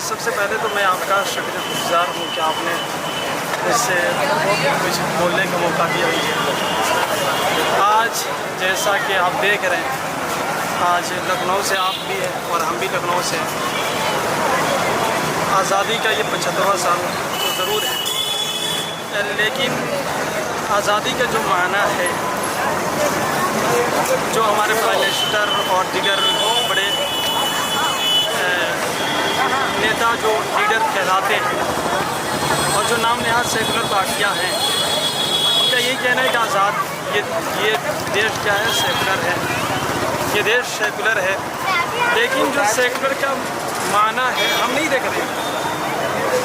सबसे पहले तो मैं आपका शुक्रगुज़ार हूँ कि आपने मुझसे कुछ बोलने का मौका दिया मुझे। आज जैसा कि आप देख रहे हैं, आज लखनऊ से आप भी हैं और हम भी लखनऊ से हैं। आज़ादी का ये 75वां साल तो ज़रूर है, लेकिन आज़ादी का जो माना है, जो हमारे प्राइम मिनिस्टर और दीगर बड़े नेता जो लीडर कहलाते हैं और जो नाम नहाद सेकुलर पार्टियां हैं, उनका यही कहना है कि आज़ाद ये देश क्या है, सेकुलर है, ये देश सेकुलर है। लेकिन जो सेकुलर का माना है हम नहीं देख रहे।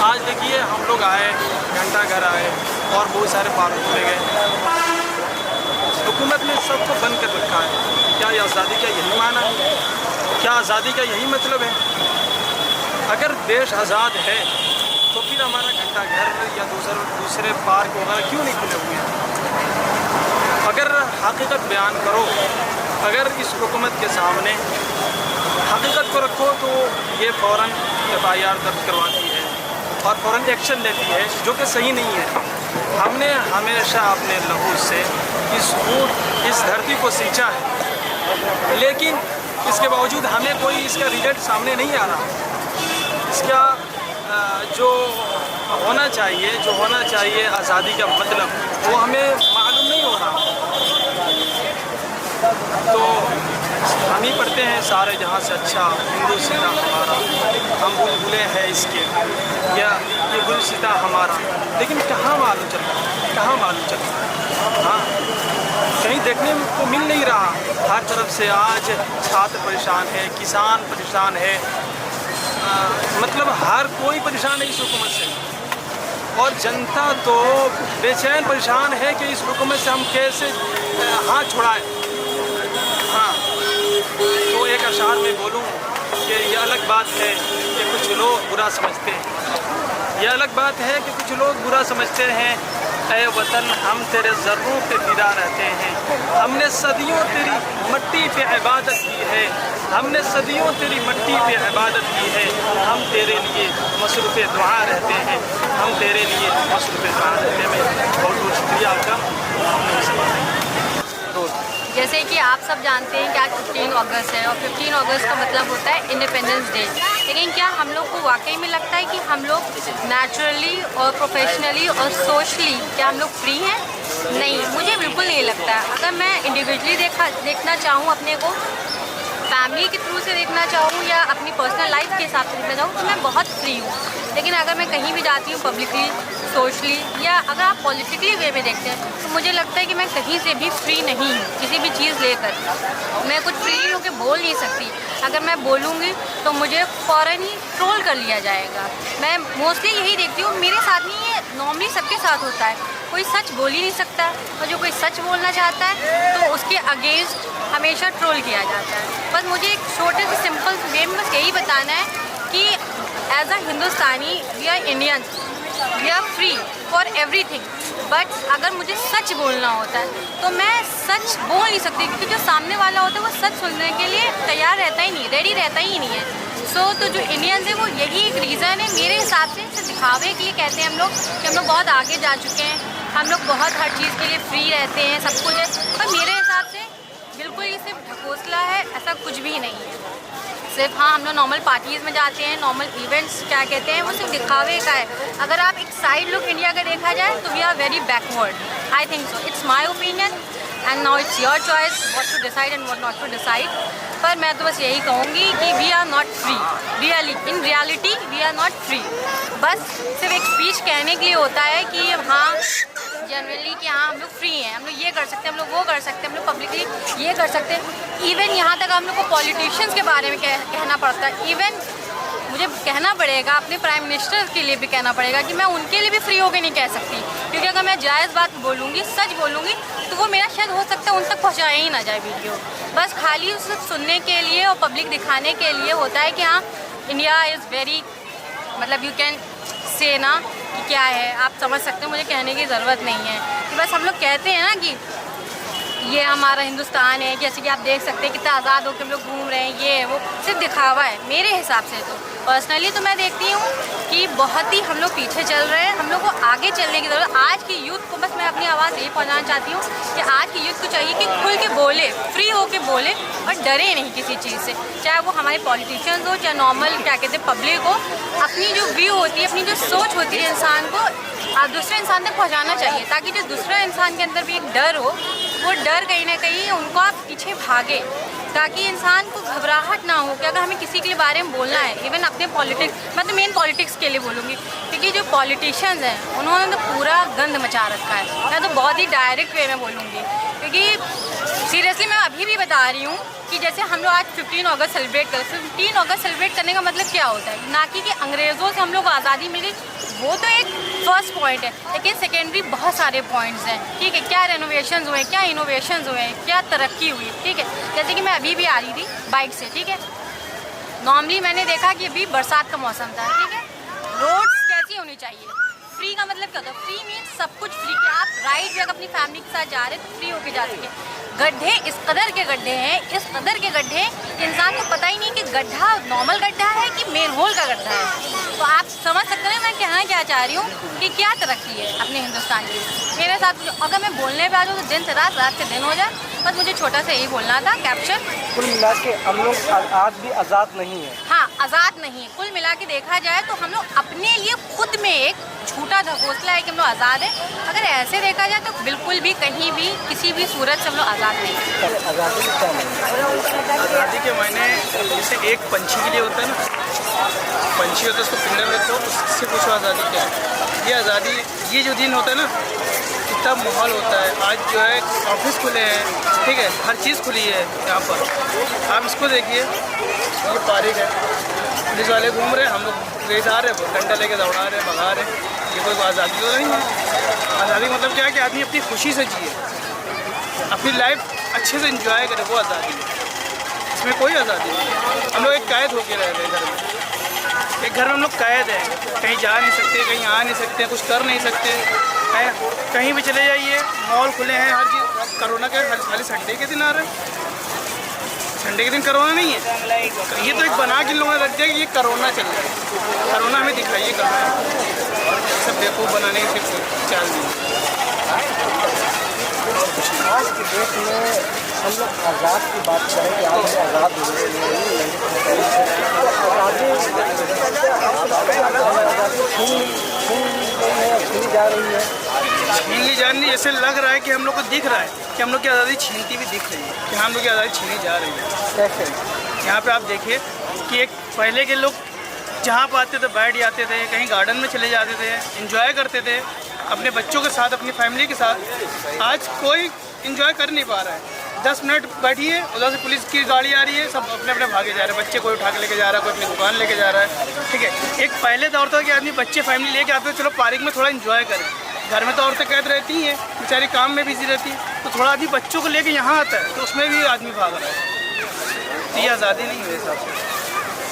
आज देखिए हम लोग आए, घंटा घर आए और बहुत सारे पार्क खुले गए। हुकूमत ने सबको बंद कर रखा है। क्या ये आज़ादी का यही माना है? क्या आज़ादी का यही मतलब है? अगर देश आज़ाद है तो फिर हमारा घंटा घर या दूसरे पार्क वगैरह क्यों नहीं खुले हुए हैं? अगर हकीकत बयान करो, अगर इस हुकूमत के सामने हकीकत को रखो तो ये फ़ौरन FIR दर्ज करवाती है और फ़ौरन एक्शन लेती है, जो कि सही नहीं है। हमने हमेशा अपने लहू से इस धरती को सींचा है, लेकिन इसके बावजूद हमें कोई इसका रिजल्ट सामने नहीं आ रहा। इसका जो होना चाहिए आज़ादी का मतलब, वो हमें मालूम नहीं हो रहा। तो हम ही पढ़ते हैं सारे जहाँ से अच्छा हिंदू सीता हमारा, हम बुलबुलें हैं इसके, या ये गुलसिता हमारा। लेकिन कहाँ मालूम चल रहा? हाँ, कहीं देखने को मिल नहीं रहा। हर तरफ से आज छात्र परेशान है, किसान परेशान है, मतलब हर कोई परेशान है इस हुकूमत से। और जनता तो बेचैन परेशान है कि इस हुकूमत से हम कैसे हाथ छुड़ाएं। हाँ, तो एक अशार में बोलूँ कि ये अलग बात है कि कुछ लोग बुरा समझते हैं, ये अलग बात है कि कुछ लोग बुरा समझते हैं। ऐ वतन हम तेरे ज़र्रों पे फिदा रहते हैं, हमने सदियों तेरी मट्टी पे इबादत की है, हमने सदियों तेरी मट्टी पे इबादत की है। हम तेरे लिए मसरूफ़ दुआ रहते हैं, हम तेरे लिए मसरूफ़ दुआ रहते हैं। बहुत बहुत शुक्रिया आपका। जैसे कि आप सब जानते हैं कि आज 15 अगस्त है और 15 अगस्त का मतलब होता है इंडिपेंडेंस डे। लेकिन क्या हम लोग को वाकई में लगता है कि हम लोग नेचुरली और प्रोफेशनली और सोशली क्या हम लोग फ्री हैं? नहीं, मुझे बिल्कुल नहीं लगता। अगर मैं इंडिविजुअली देखना चाहूँ, अपने को फैमिली के थ्रू से देखना चाहूँ या अपनी पर्सनल लाइफ के हिसाब से देखना चाहूँ, तो मैं बहुत फ्री हूँ। लेकिन अगर मैं कहीं भी जाती हूँ पब्लिकली, सोशली, या अगर आप पॉलिटिकली वे में देखते हैं, तो मुझे लगता है कि मैं कहीं से भी फ्री नहीं हूँ। किसी भी चीज़ लेकर मैं कुछ फ्री होकर बोल नहीं सकती। अगर मैं बोलूँगी तो मुझे फ़ौरन ही ट्रोल कर लिया जाएगा। मैं मोस्टली यही देखती हूँ, मेरे साथ नहीं, ये नॉर्मली सबके साथ होता है। कोई सच बोल ही नहीं सकता, और जो कोई सच बोलना चाहता है तो उसके अगेंस्ट हमेशा ट्रोल किया जाता है। बस मुझे एक छोटे से सिंपल वे में बस यही बताना है कि as a Hindustani we are Indians, we are free for everything. But अगर मुझे सच बोलना होता है तो मैं सच बोल नहीं सकती, क्योंकि जो सामने वाला होता है वो सच सुनने के लिए तैयार रहता ही नहीं, रेडी रहता ही नहीं है। तो जो इंडियंस है वो यही एक रीज़न है मेरे हिसाब से। सिर्फ दिखावे के लिए कहते हैं हम लोग कि हम लोग बहुत आगे जा चुके हैं, हम लोग बहुत हर चीज़ के लिए फ्री रहते हैं, सब कुछ है। पर मेरे हिसाब से बिल्कुल ये सिर्फ ढकोसला है, ऐसा कुछ भी नहीं है। सिर्फ हाँ, हम लोग नॉर्मल पार्टीज़ में जाते हैं, नॉर्मल इवेंट्स क्या कहते हैं, वो सिर्फ दिखावे का है। अगर आप एक साइड लुक इंडिया का देखा जाए तो we are very backward. I think so, it's my opinion and now it's your choice what to decide and what not to decide. पर मैं तो बस यही कहूँगी कि we are not free, really in reality we are not free. बस सिर्फ एक स्पीच कहने के लिए होता है कि हाँ जनरली कि हाँ हम लोग फ्री हैं, हम लोग ये कर सकते हैं, हम लोग वो कर सकते हैं, हम लोग पब्लिकली ये कर सकते हैं। इवन यहाँ तक हम लोग को पॉलिटिशियंस के बारे में कहना पड़ता है। इवन मुझे कहना पड़ेगा, अपने प्राइम मिनिस्टर के लिए भी कहना पड़ेगा कि मैं उनके लिए भी फ्री होकर नहीं कह सकती, क्योंकि अगर मैं जायज़ बात बोलूँगी, सच बोलूँगी, तो वो मेरा शायद हो सकता है उन तक पहुँचाया ही ना जाए वीडियो। बस खाली उसे सुनने के लिए और पब्लिक दिखाने के लिए होता है कि हाँ इंडिया इज़ वेरी, मतलब यू कैन से ना कि क्या है, आप समझ सकते हो, मुझे कहने की ज़रूरत नहीं है। कि बस हम लोग कहते हैं ना कि ये हमारा हिंदुस्तान है, जैसे कि आप देख सकते हैं कितना आज़ाद होकर हम लोग घूम रहे हैं, ये है वो, सिर्फ दिखावा है मेरे हिसाब से। तो पर्सनली तो मैं देखती हूँ कि बहुत ही हम लोग पीछे चल रहे हैं। हम लोग को आगे चलने की ज़रूरत। आज की यूथ को बस मैं अपनी आवाज़ यही पहुँचाना चाहती हूँ कि आज की यूथ को चाहिए कि खुल के बोले, फ्री होके बोले और डरे नहीं किसी चीज़ से। चाहे वो हमारे पॉलिटिशियंस हो, चाहे नॉर्मल क्या कहते हैं पब्लिक हो, अपनी जो व्यू होती है, अपनी जो सोच होती है इंसान को दूसरे इंसान तक पहुँचाना चाहिए, ताकि जो दूसरे इंसान के अंदर भी एक डर हो, वो डर कहीं ना कहीं उनको आप पीछे भागे, ताकि इंसान को घबराहट ना हो कि अगर हमें किसी के बारे में बोलना है, इवन अपने पॉलिटिक्स, मैं तो मेन पॉलिटिक्स के लिए बोलूँगी, क्योंकि जो पॉलिटिशियंस हैं उन्होंने तो पूरा गंद मचा रखा है। मैं तो बहुत ही डायरेक्ट वे में बोलूँगी, क्योंकि सीरियसली मैं अभी भी बता रही हूँ कि जैसे हम लोग आज 15 अगस्त सेलिब्रेट करें, 15 अगस्त सेलिब्रेट करने का मतलब क्या होता है, ना कि अंग्रेज़ों से हम लोग को आज़ादी मिली, वो तो एक फर्स्ट पॉइंट है, लेकिन सेकेंडरी बहुत सारे पॉइंट्स हैं, ठीक है। क्या रेनोवेशंस हुए, क्या इनोवेशंस हुए, क्या तरक्की हुई, ठीक है। जैसे कि मैं अभी भी आ रही थी बाइक से, ठीक है। नॉर्मली मैंने देखा कि अभी बरसात का मौसम था, ठीक है। रोड्स कैसी होनी चाहिए, फ्री का मतलब क्या होता है, फ्री मीन्स सब कुछ फ्री, कि आप राइड जगह अपनी फैमिली के साथ जा रहे हैं तो फ्री होके जा सके। गड्ढे इस कदर के गड्ढे हैं, इस कदर के गड्ढे हैं कि इंसान को पता ही नहीं कि गड्ढा नॉर्मल गड्ढा है कि मेन होल का गड्ढा है। तो आप समझ सकते हैं मैं कहना क्या चाह रही हूँ कि क्या तरक्की है अपने हिंदुस्तान की। मेरे साथ अगर मैं बोलने पे आ जाऊँ तो दिन से रात, रात से दिन हो जाए, बस मुझे छोटा सा यही बोलना था कैप्शन। कुल मिला के हम लोग आज भी आज़ाद नहीं है। हाँ, आज़ाद नहीं। कुल मिला के देखा जाए तो हम लोग अपने लिए खुद में एक झूठा ढकोसला है कि हम लोग आज़ाद हैं। अगर ऐसे देखा जाए तो बिल्कुल भी कहीं भी किसी भी सूरत से हम लोग आज़ाद नहीं हैं। आज़ादी क्या है? आज़ादी के मायने जैसे एक पंछी के लिए होता है ना, पंछी होता है उसको पिंजरे में रखो, उससे पूछो आज़ादी क्या है। ये आज़ादी, ये जो दिन होता है ना, कितना माहौल होता है। आज जो है ऑफिस खुले हैं, ठीक है, हर चीज़ खुली है यहाँ पर। आप इसको देखिए, ये पार्क है, पुलिस वाले घूम रहे हैं, हम लोग रेस आ रहे हैं, डंडा लेके दौड़ा रहे हैं, भगा रहे हैं। ये कोई आज़ादी तो नहीं है। आज़ादी मतलब क्या है कि आदमी अपनी खुशी से जिए, अपनी लाइफ अच्छे से इंजॉय करे, वो आज़ादी है। इसमें कोई आज़ादी नहीं। हम लोग एक कैद होके रह रहे हैं घर में, एक घर में हम लोग कैद हैं, कहीं जा नहीं सकते, कहीं आ नहीं सकते, कुछ कर नहीं सकते हैं। कहीं भी चले जाइए, मॉल खुले हैं, हर चीज़। कोरोना के खाली संडे के दिन आ रहे हैं, संडे के दिन कोरोना नहीं है। ये तो एक बना के लोगों ने रख दिया कि ये कोरोना चल रहा है। कोरोना हमें दिखाइए कहाँ है, सब बेवकूफ़ बनाने की सिर्फ चाल दी। आज के देश में हम लोग आज़ाद की बात करें कि आज आज़ाद हो रहे हैं, छीनी जा रही है। छीन ली जा रही है, जैसे लग रहा है कि हम लोग को दिख रहा है कि हम लोग की आज़ादी छीनती भी दिख रही है, कि हम लोग की आज़ादी छीनी जा रही है। कैसे? यहाँ पे आप देखिए कि एक पहले के लोग जहाँ पर आते थे बैठ जाते थे, कहीं गार्डन में चले जाते थे, एंजॉय करते थे अपने बच्चों के साथ, अपनी फैमिली के साथ। आज कोई एंजॉय कर नहीं पा रहा है। 10 मिनट बैठिए, उधर से पुलिस की गाड़ी आ रही है, सब अपने अपने भागे जा रहे हैं। बच्चे कोई उठा के लेके जा रहा है, कोई अपनी दुकान लेके जा रहा है, ठीक है। एक पहले दौर था कि आदमी बच्चे फैमिली लेके आते थे, चलो पार्क में थोड़ा एंजॉय करें। घर में तो औरतें कैद रहती हैं, बेचारी काम में बिजी रहती है, तो थोड़ा आदमी बच्चों को लेके यहाँ आता है, तो उसमें भी आदमी भाग रहा है। तो ये आज़ादी नहीं मेरे हिसाब से।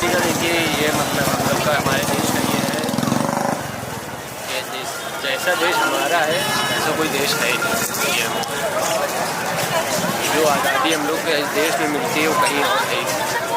देखिए, ये मतलब हम लोग का, हमारे देश का ये है कि देश, जैसा देश हमारा है ऐसा कोई देश है ही नहीं दुनिया में। जो आज़ादी हम लोग के इस देश में मिलती है वो कहीं और है ही नहीं।